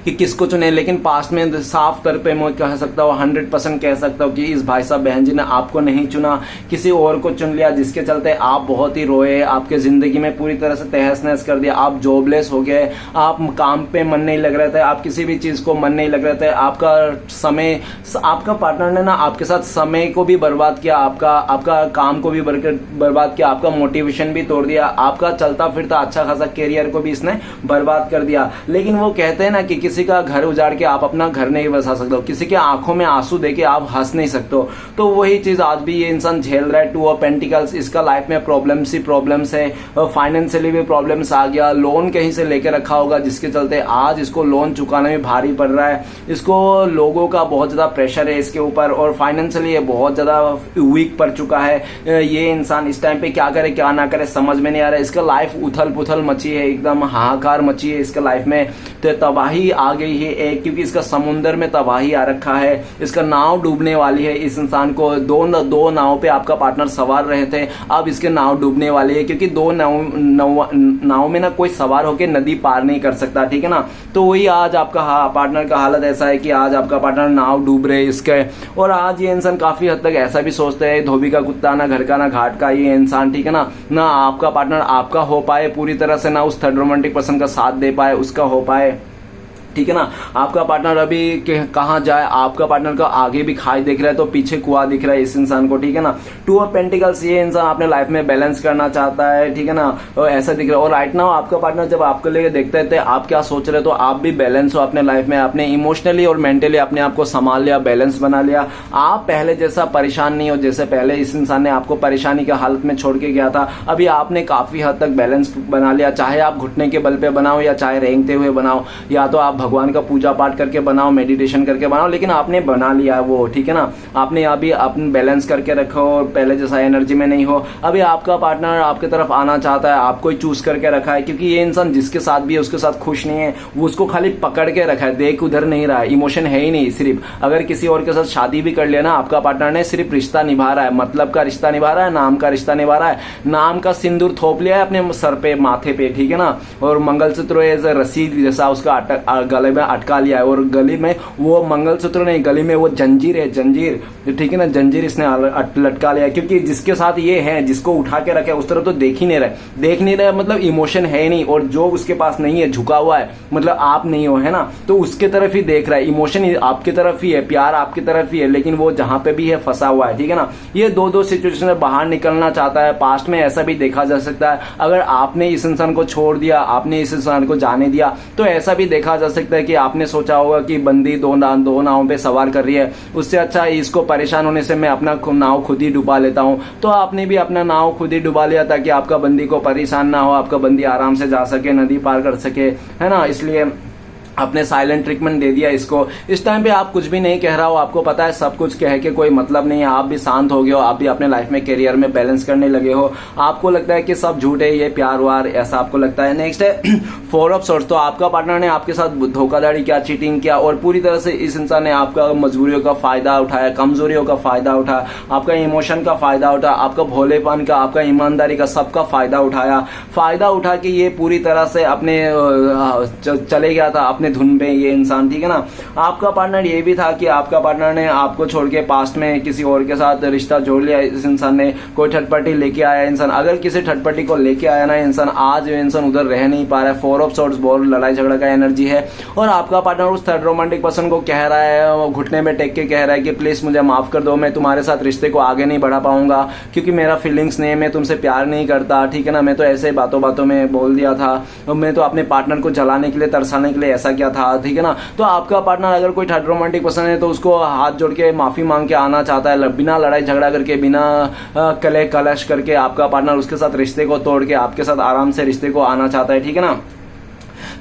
कि किसको चुने। लेकिन पास्ट में साफ तौर पे मैं कह सकता हूँ, 100% कह सकता हूँ कि इस भाई साहब बहन जी ने आपको नहीं चुना, किसी और को चुन लिया, जिसके चलते आप बहुत ही रोए, आपके जिंदगी में पूरी तरह से तहस नहस कर दिया, आप जॉबलेस हो गए, आप काम पे मन नहीं लग रहे थे, आप किसी भी चीज को मन नहीं लग रहे थे, आपका समय, आपका पार्टनर ने ना आपके साथ समय को भी बर्बाद किया, आपका काम को भी बर्बाद किया, आपका मोटिवेशन भी तोड़ दिया, आपका चलता फिरता अच्छा खासा कैरियर को भी इसने बर्बाद कर दिया। लेकिन वो कहते हैं ना कि किसी का घर उजाड़ के आप अपना घर नहीं बसा सकते हो, किसी के आंखों में आंसू देके आप हंस नहीं सकते हो। तो वही चीज आज भी ये इंसान झेल रहा है। 2 ऑफ पेंटिकल्स, इसका लाइफ में प्रॉब्लम्स ही प्रॉब्लम्स है, फाइनेंशियली भी प्रॉब्लम्स आ गया, लोन कहीं से लेके रखा होगा जिसके चलते आज इसको लोन चुकाने में भारी पड़ रहा है, इसको लोगों का बहुत ज्यादा प्रेशर है इसके ऊपर, और फाइनेंशियली ये बहुत ज्यादा वीक पड़ चुका है। ये इंसान इस टाइम पे क्या करे क्या ना करे समझ में नहीं आ रहा है। इसका लाइफ उथल पुथल मची है, एकदम हाहाकार मची है इसका लाइफ में, तो तबाही आ गई है एक, क्योंकि इसका समुंदर में तबाही आ रखा है, इसका नाव डूबने वाली है। इस इंसान को दो नाव पे आपका पार्टनर सवार रहे थे, अब इसके नाव डूबने वाली है, क्योंकि 2 नाव में ना कोई सवार होके नदी पार नहीं कर सकता, ठीक है ना। तो वही आज आपका पार्टनर का हालत ऐसा है कि आज आपका पार्टनर नाव डूब रहे इसके, और आज ये इंसान काफी हद तक ऐसा भी सोचते हैं धोबी का कुत्ता ना घर का ना घाट का, ये इंसान, ठीक है ना आपका पार्टनर आपका हो पाए पूरी तरह से, ना उस थर्ड रोमांटिक पर्सन का साथ दे पाए, उसका हो पाए, ठीक है ना। आपका पार्टनर अभी कहाँ जाए, आपका पार्टनर का आगे भी खाई दिख रहा है तो पीछे कुआं दिख रहा है इस इंसान को, ठीक है ना। 2 ऑफ पेंटिकल्स, ये इंसान अपने लाइफ में बैलेंस करना चाहता है, ठीक है ना, और ऐसा दिख रहा है। और राइट नाउ आपका पार्टनर जब आपको लेके देखते थे आप क्या सोच रहे, तो आप भी बैलेंस हो अपने लाइफ में, आपने इमोशनली और मेंटली अपने आप को संभाल लिया, बैलेंस बना लिया। आप पहले जैसा परेशान नहीं हो जैसे पहले इस इंसान ने आपको परेशानी की हालत में छोड़ के गया था। अभी आपने काफी हद तक बैलेंस बना लिया, चाहे आप घुटने के बल पे बनाओ या चाहे रेंगते हुए बनाओ, या तो आप भगवान का पूजा पाठ करके बनाओ, मेडिटेशन करके बनाओ, लेकिन आपने बना लिया वो, ठीक है ना। आपने अभी अपने बैलेंस करके रखो और पहले जैसा एनर्जी में नहीं हो। अभी आपका पार्टनर आपके तरफ आना चाहता है, आपको ही चूज करके रखा है, क्योंकि ये इंसान जिसके साथ भी है उसके साथ खुश नहीं है, वो उसको खाली पकड़ के रखा है, देख उधर नहीं रहा है, इमोशन है ही नहीं। सिर्फ अगर किसी और के साथ शादी भी कर लिया ना आपका पार्टनर ने, सिर्फ रिश्ता निभा रहा है, मतलब का रिश्ता निभा रहा है, नाम का रिश्ता निभा रहा है, नाम का सिंदूर थोप लिया है अपने सर पे माथे पे, ठीक है ना, और मंगलसूत्र रस्सी जैसा उसका गले में अटका लिया है, और गली में वो मंगलसूत्र नहीं, गली में वो जंजीर है, जंजीर, ठीक है ना, जंजीर इसने लटका लिया, क्योंकि जिसके साथ ये है, जिसको उठा के रखे उस तरफ तो देख नहीं रहे, मतलब इमोशन है नहीं, और जो उसके पास नहीं है झुका हुआ है, मतलब आप नहीं हो, है ना, तो उसके तरफ ही देख रहा है, इमोशन आपकी तरफ ही है, प्यार आपकी तरफ ही है, लेकिन वो जहां पे भी है फंसा हुआ है, ठीक है ना। ये दो सिचुएशन में बाहर निकलना चाहता है। पास्ट में ऐसा भी देखा जा सकता है, अगर आपने इस इंसान को छोड़ दिया, आपने इस इंसान को जाने दिया, तो ऐसा भी देखा जा सकता है कि आपने सोचा होगा कि बंदी दो नावों पे सवार कर रही है, उससे अच्छा इसको परेशान होने से मैं अपना नाव खुद ही डुबा लेता हूं। तो आपने भी अपना नाव खुद ही डुबा लिया ताकि आपका बंदी को परेशान ना हो, आपका बंदी आराम से जा सके, नदी पार कर सके, है ना। इसलिए आपने साइलेंट ट्रीटमेंट दे दिया इसको। इस टाइम पे आप कुछ भी नहीं कह रहा हो, आपको पता है सब कुछ कह के कोई मतलब नहीं है, आप भी शांत हो गए हो, आप भी अपने लाइफ में करियर में बैलेंस करने लगे हो, आपको लगता है कि सब झूठ है, ये प्यार वार, ऐसा आपको लगता है। नेक्स्ट है 4 ऑफ सोर्ट्स। तो आपका पार्टनर ने आपके साथ धोखाधड़ी किया, चीटिंग किया, और पूरी तरह से इस इंसान ने आपका मजबूरियों का फायदा उठाया, कमजोरियों का फायदा उठाया, आपका इमोशन का फायदा उठाया, आपका भोलेपन का, आपका ईमानदारी का, सबका फायदा उठाया। फायदा उठा के ये पूरी तरह से अपने चले गया था अपने धुन पे ये इंसान, ठीक है ना। आपका पार्टनर ये भी था कि आपका पार्टनर ने आपको छोड़ के पास्ट में किसी और के साथ रिश्ता जोड़ लिया, इस इंसान ने कोई ठटपटी लेके आया इंसान। अगर किसी ठटपटी को लेके आया ना इंसान, आज ये इंसान उधर रह नहीं पा रहा है। 4 ऑफ सोर्ट्स बहुत लड़ाई झगड़ा का एनर्जी है, और आपका पार्टनर उस थर्ड रोमांटिक पर्सन को कह रहा है, वो घुटने में टेक के कह रहा है कि प्लीज मुझे माफ कर दो, मैं तुम्हारे साथ रिश्ते को आगे नहीं बढ़ा पाऊंगा, क्योंकि मेरा फीलिंग्स नहीं है, मैं तुमसे प्यार नहीं करता, ठीक है ना, मैं तो ऐसे बातों बातों में बोल दिया था, मैं तो अपने पार्टनर को जलाने के लिए, तरसाने के लिए ऐसा किया था, ठीक है ना। तो आपका पार्टनर अगर कोई थर्ड रोमांटिक पर्सन है तो उसको हाथ जोड़ के माफी मांग के आना चाहता है, बिना लड़ाई झगड़ा करके, बिना कले कलश करके आपका पार्टनर उसके साथ रिश्ते को तोड़ के आपके साथ आराम से रिश्ते को आना चाहता है, ठीक है ना।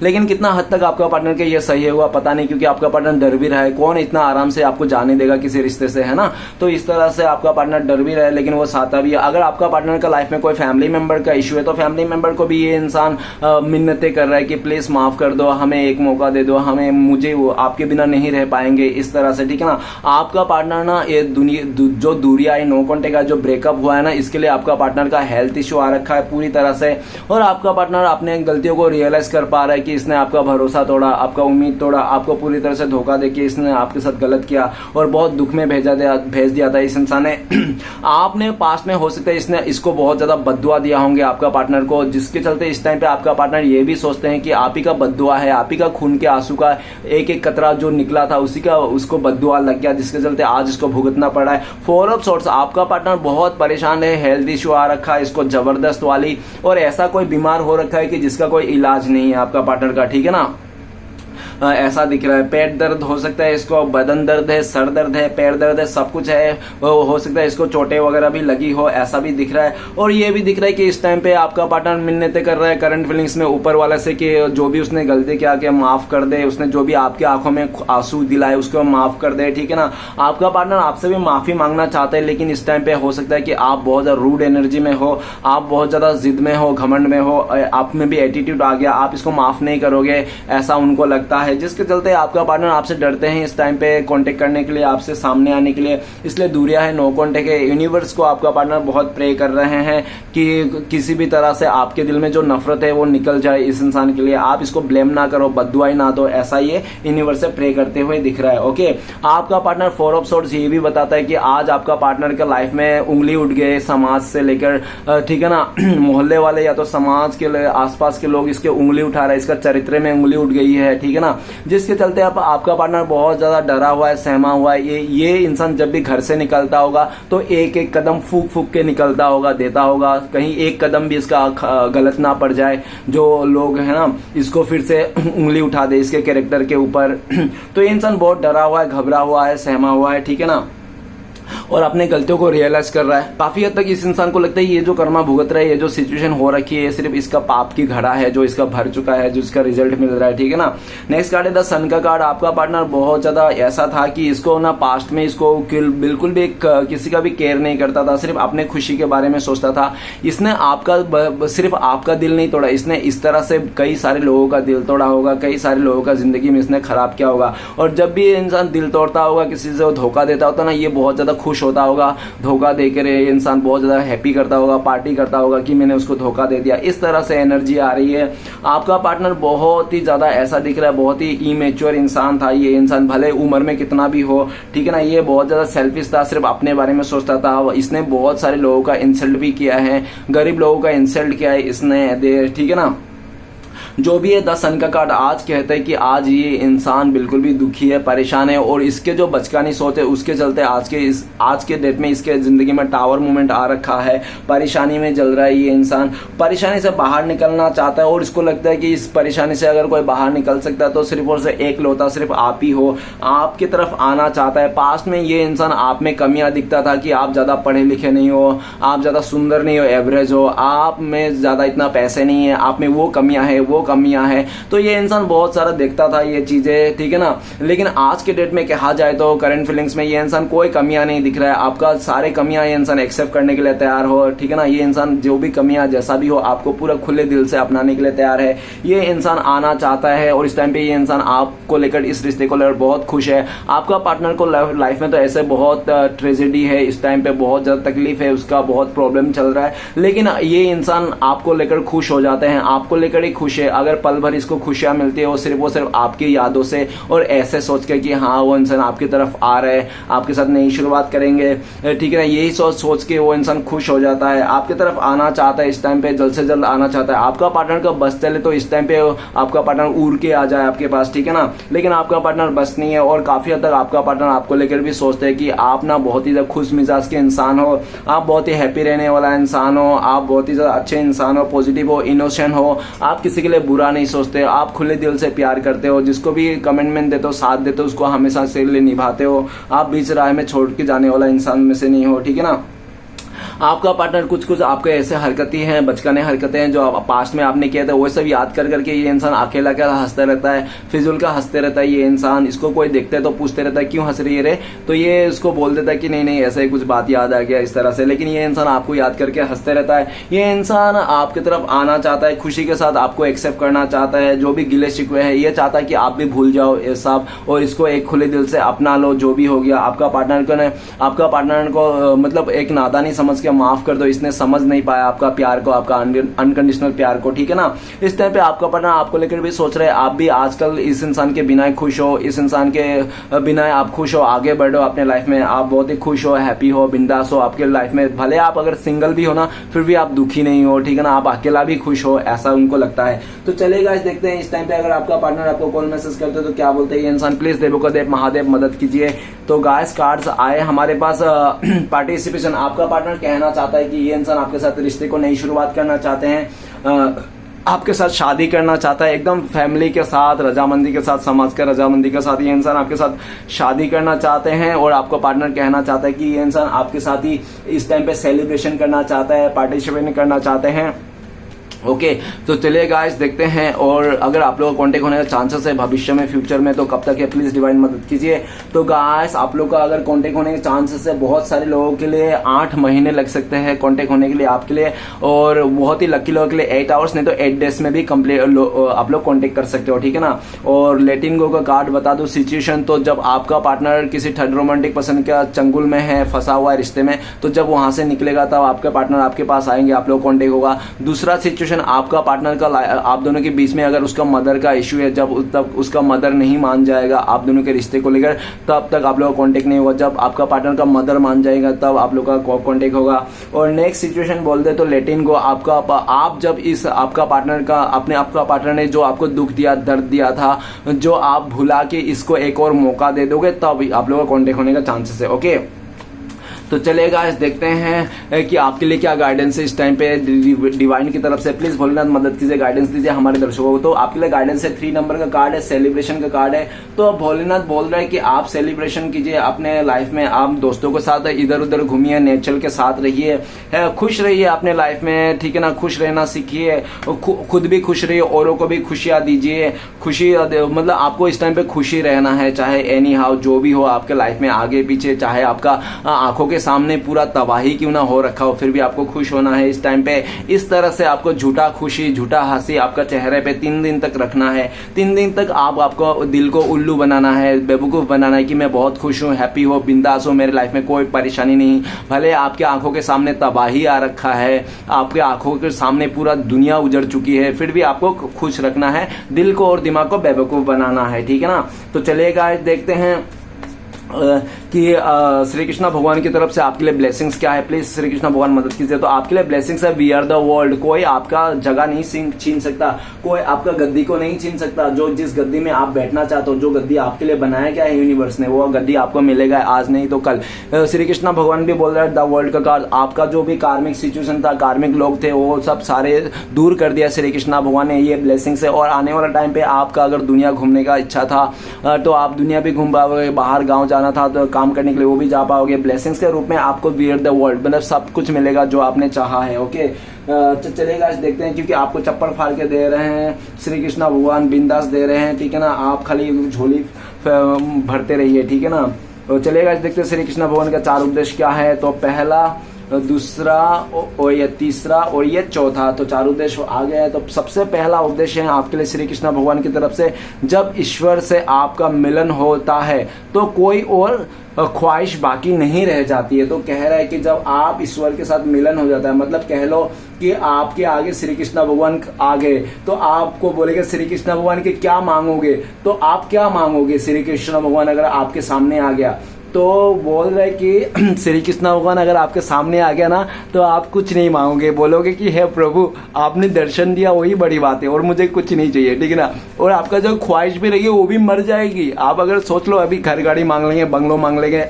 लेकिन कितना हद तक आपका पार्टनर के ये सही हुआ पता नहीं, क्योंकि आपका पार्टनर डर भी रहा है, कौन इतना आराम से आपको जाने देगा किसी रिश्ते से, है ना। तो इस तरह से आपका पार्टनर डर भी रहा है, लेकिन वो साथा भी है। अगर आपका पार्टनर का लाइफ में कोई फैमिली मेंबर का इशू है तो फैमिली मेंबर को भी ये इंसान मिन्नतें कर रहा है कि प्लीज माफ कर दो, हमें एक मौका दे दो, हमें मुझे आपके बिना नहीं रह पाएंगे, इस तरह से, ठीक है ना। आपका पार्टनर ना ये जो दूरी आई, नो कॉन्टेक्ट का जो ब्रेकअप हुआ है ना, इसके लिए आपका पार्टनर का हेल्थ इशू आ रखा है पूरी तरह से, और आपका पार्टनर अपने गलतियों को रियलाइज कर पा रहा है कि इसने आपका भरोसा तोड़ा, आपका उम्मीद तोड़ा, आपको पूरी तरह से धोखा देके इसने आपके साथ गलत किया और बहुत दुख में भेज दिया था इस इंसान ने। आपने पास्ट में हो सकता है इसने इसको बहुत ज्यादा बद्दुआ दिया होंगे आपका पार्टनर को, जिसके चलते इस टाइम पे आपका पार्टनर ये भी सोचते हैं कि आप ही का बद्दुआ है, आप ही का खून के आंसू का एक एक कतरा जो निकला था उसी का उसको बद्दुआ लग गया, जिसके चलते आज इसको भुगतना पड़ा है। 4 ऑफ सोर्ट्स। आपका पार्टनर बहुत परेशान है, हेल्थ इशू आ रखा है इसको जबरदस्त वाली, और ऐसा कोई बीमार हो रखा है कि जिसका कोई इलाज नहीं है आपका पार्टनर का, ठीक है ना। ऐसा दिख रहा है। पेट दर्द हो सकता है इसको, बदन दर्द है, सर दर्द है, पैर दर्द है, सब कुछ है। हो सकता है इसको चोटें वगैरह भी लगी हो, ऐसा भी दिख रहा है। और ये भी दिख रहा है कि इस टाइम पे आपका पार्टनर मिन्नतें कर रहा है करंट फीलिंग्स में ऊपर वाले से कि जो भी उसने गलती किया कि माफ कर दे, उसने जो भी आपकी आंखों में आंसू दिलाए उसको माफ कर दे, ठीक है ना। आपका पार्टनर आपसे भी माफी मांगना चाहता है, लेकिन इस टाइम पे हो सकता है कि आप बहुत ज्यादा रूड एनर्जी में हो, आप बहुत ज्यादा जिद में हो, घमंड में हो, आप में भी एटीट्यूड आ गया, आप इसको माफ नहीं करोगे ऐसा उनको लगता है, जिसके चलते आपका पार्टनर आपसे डरते हैं इस टाइम पे कांटेक्ट करने के लिए, आपसे सामने आने के लिए, इसलिए दूरिया है, नो कांटेक्ट है। यूनिवर्स को आपका पार्टनर बहुत प्रे कर रहे हैं कि किसी भी तरह से आपके दिल में जो नफरत है वो निकल जाए इस इंसान के लिए। आप इसको ब्लेम ना करो, बद्दुआई ना दो, ऐसा ये यूनिवर्स से प्रे करते हुए दिख रहा है। ओके, आपका पार्टनर 4 ऑफ सोर्ड्स ये भी बताता है कि आज आपका पार्टनर के लाइफ में उंगली उठ गए समाज से लेकर, ठीक है ना, मोहल्ले वाले या तो समाज के आसपास के लोग इसके उंगली उठा रहे हैं, इसका चरित्र में उंगली उठ गई है, ठीक है ना, जिसके चलते आपका पार्टनर बहुत ज्यादा डरा हुआ है, सहमा हुआ है। ये इंसान जब भी घर से निकलता होगा तो एक एक कदम फूक फूक के निकलता होगा, देता होगा, कहीं एक कदम भी इसका गलत ना पड़ जाए, जो लोग है ना इसको फिर से उंगली उठा दे इसके कैरेक्टर के ऊपर। तो ये इंसान बहुत डरा हुआ है, घबरा हुआ है, सहमा हुआ है, ठीक है ना, और अपने गलतियों को रियलाइज कर रहा है। काफी हद तक इस इंसान को लगता है ये जो कर्मा भुगत रहा है, ये जो सिचुएशन हो रखी है, ये सिर्फ इसका पाप की घड़ा है जो इसका भर चुका है, जो इसका रिजल्ट मिल रहा है, ठीक है ना। नेक्स्ट कार्ड है द सन का कार्ड। आपका पार्टनर बहुत ज्यादा ऐसा था कि इसको ना पास्ट में इसको बिल्कुल भी किसी का भी केयर नहीं करता था, सिर्फ अपने खुशी के बारे में सोचता था। इसने आपका सिर्फ आपका दिल नहीं तोड़ा, इसने इस तरह से कई सारे लोगों का दिल तोड़ा होगा, कई सारे लोगों का जिंदगी में इसने खराब किया होगा। और जब भी इंसान दिल तोड़ता होगा, किसी से धोखा देता होता ना, ये बहुत ज्यादा खुश होता होगा, धोखा देकर इंसान बहुत ज्यादा हैप्पी करता होगा, पार्टी करता होगा कि मैंने उसको धोखा दे दिया। इस तरह से एनर्जी आ रही है। आपका पार्टनर बहुत ही ज्यादा ऐसा दिख रहा है, बहुत ही इमेच्योर इंसान था ये इंसान, भले उम्र में कितना भी हो, ठीक है ना। ये बहुत ज्यादा सेल्फिश था, सिर्फ अपने बारे में सोचता था। इसने बहुत सारे लोगों का इंसल्ट भी किया है, गरीब लोगों का इंसल्ट किया है इसने, ठीक है ना। जो भी है द सन का कार्ड आज कहता है कि आज ये इंसान बिल्कुल भी दुखी है, परेशान है, और इसके जो बचकानी सोच है उसके चलते आज के डेट में इसके जिंदगी में टावर मूवमेंट आ रखा है, परेशानी में जल रहा है। ये इंसान परेशानी से बाहर निकलना चाहता है और इसको लगता है कि इस परेशानी से अगर कोई बाहर निकल सकता है तो सिर्फ और सिर्फ एक लौता सिर्फ आप ही हो, आपकी तरफ आना चाहता है। पास्ट में ये इंसान आप में कमियां दिखता था कि आप ज्यादा पढ़े लिखे नहीं हो, आप ज्यादा सुंदर नहीं हो, एवरेज हो, आप में ज्यादा इतना पैसे नहीं है, आप में वो कमियां है, वो कमियां है। तो ये इंसान बहुत सारा देखता था ये चीजें, ठीक है ना। लेकिन आज के डेट में कहा जाए तो करंट फीलिंग्स में ये इंसान कोई कमियां नहीं दिख रहा है। आपका सारे कमियां ये इंसान एक्सेप्ट करने के लिए तैयार हो, ठीक है ना। ये इंसान जो भी कमियां जैसा भी हो आपको पूरा खुले दिल से अपनाने के लिए तैयार है। ये इंसान आना चाहता है और इस टाइम पे ये इंसान आपको लेकर, इस रिश्ते को लेकर बहुत खुश है। आपका पार्टनर को लाइफ में तो ऐसे बहुत ट्रेजेडी है, इस टाइम पे बहुत ज्यादा तकलीफ है, उसका बहुत प्रॉब्लम चल रहा है, लेकिन ये इंसान आपको लेकर खुश हो जाते हैं, आपको लेकर ही खुश है। अगर पल भर इसको खुशियां मिलती है वो सिर्फ आपकी यादों से और ऐसे सोच के कि हाँ वो इंसान आपकी तरफ आ रहा है, आपके साथ नई शुरुआत करेंगे, ठीक है ना। यही सोच के वो इंसान खुश हो जाता है, आपकी तरफ आना चाहता है, इस टाइम पे जल्द से जल्द आना चाहता है। आपका पार्टनर का बस चले तो इस टाइम पे आपका पार्टनर उड़ के आ जाए आपके पास, ठीक है ना। लेकिन आपका पार्टनर बस नहीं है और काफी हद तक आपका पार्टनर आपको लेकर भी सोचते हैं कि आप ना बहुत ही ज्यादा खुश मिजाज के इंसान हो, आप बहुत ही हैप्पी रहने वाला इंसान हो, आप बहुत ही ज्यादा अच्छे इंसान हो, पॉजिटिव हो, इनोसेंट हो, आप किसी के लिए बुरा नहीं सोचते, आप खुले दिल से प्यार करते हो, जिसको भी कमिटमेंट देते हो, साथ देते हो, उसको हमेशा से निभाते हो। आप बीच राह में छोड़ के जाने वाला इंसान में से नहीं हो, ठीक है ना। आपका पार्टनर कुछ आपके ऐसे हरकतें हैं, बचकाने हरकतें हैं जो पास्ट में आपने किया था, वो सब याद कर करके ये इंसान अकेला क्या हंसता रहता है, फिजूल का हंसते रहता है ये इंसान। इसको कोई देखता है तो पूछते रहता है क्यों हंस रही है रे, तो ये इसको बोल देता है कि नहीं नहीं ऐसा ही कुछ बात याद आ गया इस तरह से। लेकिन ये इंसान आपको याद करके हंसते रहता है। ये इंसान आपकी तरफ आना चाहता है, खुशी के साथ आपको एक्सेप्ट करना चाहता है। जो भी गिले शिकवे है ये चाहता है कि आप भी भूल जाओ ये सब और इसको एक खुले दिल से अपना लो, जो भी हो गया। आपका पार्टनर को मतलब एक नादानी समझ के माफ कर दो, इसने समझ नहीं पाया आपका प्यार को, आपका अनकंडीशनल प्यार को, ठीक है ना। इस टाइम पे आपका पार्टनर आपको लेकर भी सोच रहे हैं आप भी आजकल इस इंसान के बिना खुश हो, इस इंसान के बिना आप खुश हो, आगे बढ़ो अपने लाइफ में, आप बहुत ही खुश हो, हैप्पी हो, बिंदास हो आपके लाइफ में। भले आप अगर सिंगल भी हो ना फिर भी आप दुखी नहीं हो, ठीक है ना, आप अकेला भी खुश हो, ऐसा उनको लगता है। तो चलेगा देखते हैं इस टाइम पे अगर आपका पार्टनर आपको कॉल मैसेज करते तो क्या बोलते हैं ये इंसान। प्लीज देवों का देव महादेव मदद कीजिए। तो गाइस कार्ड्स आए हमारे पास पार्टिसिपेशन। आपका पार्टनर कहना चाहता है कि ये इंसान आपके साथ रिश्ते को नई शुरुआत करना चाहते हैं, आपके साथ शादी करना चाहता है, एकदम फैमिली के साथ, रजामंदी के साथ, समाज के रजामंदी के साथ ये इंसान आपके साथ शादी करना चाहते हैं। और आपका पार्टनर कहना चाहता है कि ये इंसान आपके साथ ही इस टाइम पे सेलिब्रेशन करना चाहता है, पार्टिसिपेट करना चाहते हैं। ओके तो चलिए गाइस देखते हैं। और अगर आप लोगों का कांटेक्ट होने का चांसेस है भविष्य में, फ्यूचर में, तो कब तक है प्लीज डिवाइन मदद कीजिए। तो गाइस आप लोग का अगर कांटेक्ट होने के चांसेस है, बहुत सारे लोगों के लिए 8 महीने लग सकते हैं कांटेक्ट होने के लिए आपके लिए, और बहुत ही लकी लोगों के लिए 8 आवर्स, नहीं तो 8 डेज में भी कंप्लीट आप लोग कांटेक्ट कर सकते हो, ठीक है ना। और लेटिन गो का कार्ड बता दो सिचुएशन, तो जब आपका पार्टनर किसी थर्ड रोमांटिक पर्सन का चंगुल में है, फंसा हुआ है रिश्ते में, तो जब वहां से निकलेगा तब आपका पार्टनर आपके पास आएंगे, आप लोग कांटेक्ट होगा। दूसरा सिचुएशन, आपका पार्टनर का आप दोनों के बीच में अगर उसका मदर का इश्यू है, जब तब उसका मदर नहीं मान जाएगा आप दोनों के रिश्ते को लेकर, तब तक आप लोग का कांटेक्ट नहीं होगा। जब आपका पार्टनर का मदर मान जाएगा तब आप लोग का कांटेक्ट होगा। और नेक्स्ट सिचुएशन बोल दे तो लेटिन गो, आप जब इस आपका पार्टनर का अपने आपका पार्टनर ने जो आपको दुख दिया, दर्द दिया था, जो आप भुला के इसको एक और मौका दे दोगे, तब आप लोगों का कांटेक्ट होने का चांसेस है। ओके तो चलेगा इस देखते हैं कि आपके लिए क्या गाइडेंस है इस टाइम पे डिवाइन की तरफ से। प्लीज भोलेनाथ मदद कीजिए, गाइडेंस दीजिए हमारे दर्शकों को। तो आपके लिए गाइडेंस है 3 नंबर का कार्ड है, सेलिब्रेशन का कार्ड है। तो भोलेनाथ बोल रहे हैं कि आप सेलिब्रेशन कीजिए अपने लाइफ में, आप दोस्तों के साथ इधर उधर घूमिए, नेचर के साथ रहिए, खुश रहिए अपने लाइफ में, ठीक है ना। खुश रहना सीखिए, खुद भी खुश रहिए, औरों को भी खुशियां दीजिए। खुशी मतलब आपको इस टाइम पे खुशी रहना है, चाहे एनी हाउ जो भी हो आपके लाइफ में, आगे पीछे, चाहे आपका आंखों के सामने पूरा तबाही क्यों ना हो रखा हो, फिर भी आपको खुश होना है इस टाइम पे। इस तरह से आपको झूठा खुशी, झूठा हंसी आपका चेहरे पे 3 दिन तक रखना है। 3 दिन तक आपको दिल को उल्लू बनाना है, बेवकूफ बनाना है कि मैं बहुत खुश हूँ, हैप्पी हो, बिंदास हो, मेरे लाइफ में कोई परेशानी नहीं। भले आपके आंखों के सामने तबाही आ रखा है, आपके आंखों के सामने पूरा दुनिया उजड़ चुकी है, फिर भी आपको खुश रखना है, दिल को और दिमाग को बेवकूफ बनाना है, ठीक है ना। तो चलिएगा देखते हैं कि श्री कृष्णा भगवान की तरफ से आपके लिए ब्लेसिंग्स क्या है। प्लीज श्री कृष्णा भगवान मदद कीजिए। तो आपके लिए ब्लेसिंग्स है, वी आर द वर्ल्ड। कोई आपका जगह नहीं छीन सकता, कोई आपका गद्दी को नहीं छीन सकता। जो जिस गद्दी में आप बैठना चाहते हो, जो गद्दी आपके लिए बनाया गया है यूनिवर्स ने, वो गद्दी आपको मिलेगा आज नहीं तो कल। श्री कृष्णा भगवान भी बोल रहे हैं द वर्ल्ड का कार्ड, आपका जो भी कार्मिक सिचुएशन था, कार्मिक लोग थे, वो सब सारे दूर कर दिया श्री कृष्णा भगवान ने, ये ब्लेसिंग्स है। और आने वाला टाइम पे आपका अगर दुनिया घूमने का इच्छा था तो आप दुनिया भी घूम पाओगे, बाहर गाँव जाना था तो काम करने के लिए वो भी जा पाओगे। ब्लेसिंग्स के रूप में आपको वी आर द वर्ल्ड, मतलब सब कुछ मिलेगा जो आपने चाहा है। ओके चलेगा देखते हैं, क्योंकि आपको चप्पल फाड़ के दे रहे हैं श्री कृष्णा भगवान, बिंदास दे रहे हैं, ठीक है ना। आप खाली झोली भरते रहिए, ठीक है ना। तो चलेगा देखते हैं श्री कृष्णा भगवान का 4 उपदेश क्या है। तो पहला, दूसरा और ये तीसरा और ये चौथा, तो 4 उद्देश्य आ गया है। तो सबसे पहला उद्देश्य है आपके लिए श्री कृष्ण भगवान की तरफ से, जब ईश्वर से आपका मिलन होता है तो कोई और ख्वाहिश बाकी नहीं रह जाती है। तो कह रहा है कि जब आप ईश्वर के साथ मिलन हो जाता है, मतलब कह लो कि आपके आगे श्री कृष्ण भगवान आ गए, तो आपको बोलेंगे श्री कृष्ण भगवान के क्या मांगोगे, तो आप क्या मांगोगे श्री कृष्ण भगवान अगर आपके सामने आ गया। तो बोल रहे कि श्री कृष्ण भगवान अगर आपके सामने आ गया ना, तो आप कुछ नहीं मांगोगे, बोलोगे कि हे प्रभु आपने दर्शन दिया वही बड़ी बात है और मुझे कुछ नहीं चाहिए, ठीक है ना। और आपका जो ख्वाहिश भी रही है वो भी मर जाएगी। आप अगर सोच लो अभी घर गाड़ी मांग लेंगे, बंगलो मांग लेंगे,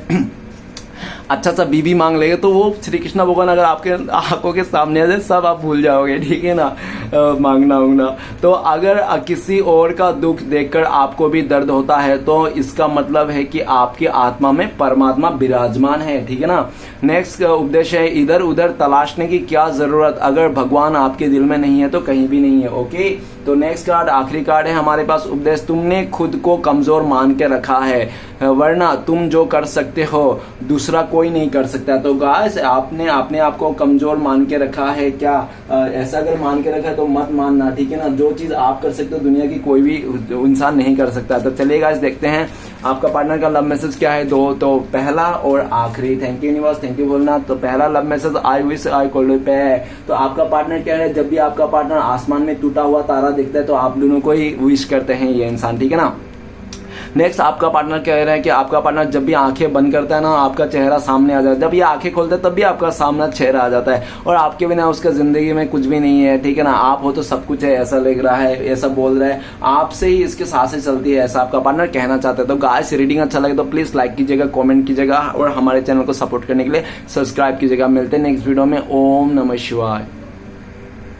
अच्छा सा बीबी मांग लेंगे, तो वो श्री कृष्ण भगवान अगर आपके आंखों के सामने आ जाए सब आप भूल जाओगे, ठीक है ना। मांगना उंगना। तो अगर किसी और का दुख देखकर आपको भी दर्द होता है तो इसका मतलब है कि आपकी आत्मा में परमात्मा विराजमान है, ठीक है ना। नेक्स्ट उपदेश है, इधर उधर तलाशने की क्या जरूरत, अगर भगवान आपके दिल में नहीं है तो कहीं भी नहीं है। ओके तो नेक्स्ट कार्ड, आखिरी कार्ड है हमारे पास, उपदेश, तुमने खुद को कमजोर मान के रखा है, वरना तुम जो कर सकते हो दूसरा कोई नहीं कर सकता। तो गाइस आपने अपने आप को कमजोर मान के रखा है क्या? ऐसा अगर मान के रखा है तो मत मानना, ठीक है ना। जो चीज आप कर सकते हो दुनिया की कोई भी इंसान नहीं कर सकता। तो चलिए गाइस देखते हैं आपका पार्टनर का लव मैसेज क्या है। दो तो पहला और आखिरी, thank you universe, thank you Bholenath. तो पहला love message, I wish I could पे है। तो आपका पार्टनर क्या है, जब भी आपका पार्टनर आसमान में टूटा हुआ तारा दिखता है तो आप दोनों को ही विश करते हैं ये इंसान, ठीक है ना। नेक्स्ट आपका पार्टनर कह रहा है कि आपका पार्टनर जब भी आंखें बंद करता है ना, आपका चेहरा सामने आ जाता है, जब ये आंखें खोलता है तब भी आपका सामना चेहरा आ जाता है और आपके बिना उसका जिंदगी में कुछ भी नहीं है, ठीक है ना। आप हो तो सब कुछ है ऐसा लग रहा है, ऐसा बोल रहा है, आपसे ही इसकी सांसें चलती है, ऐसा आपका पार्टनर कहना चाहता है। तो गाइस रीडिंग अच्छा लगे तो प्लीज लाइक कीजिएगा, कॉमेंट कीजिएगा और हमारे चैनल को सपोर्ट करने के लिए सब्सक्राइब कीजिएगा। मिलते हैं नेक्स्ट वीडियो में। ओम नमः शिवाय।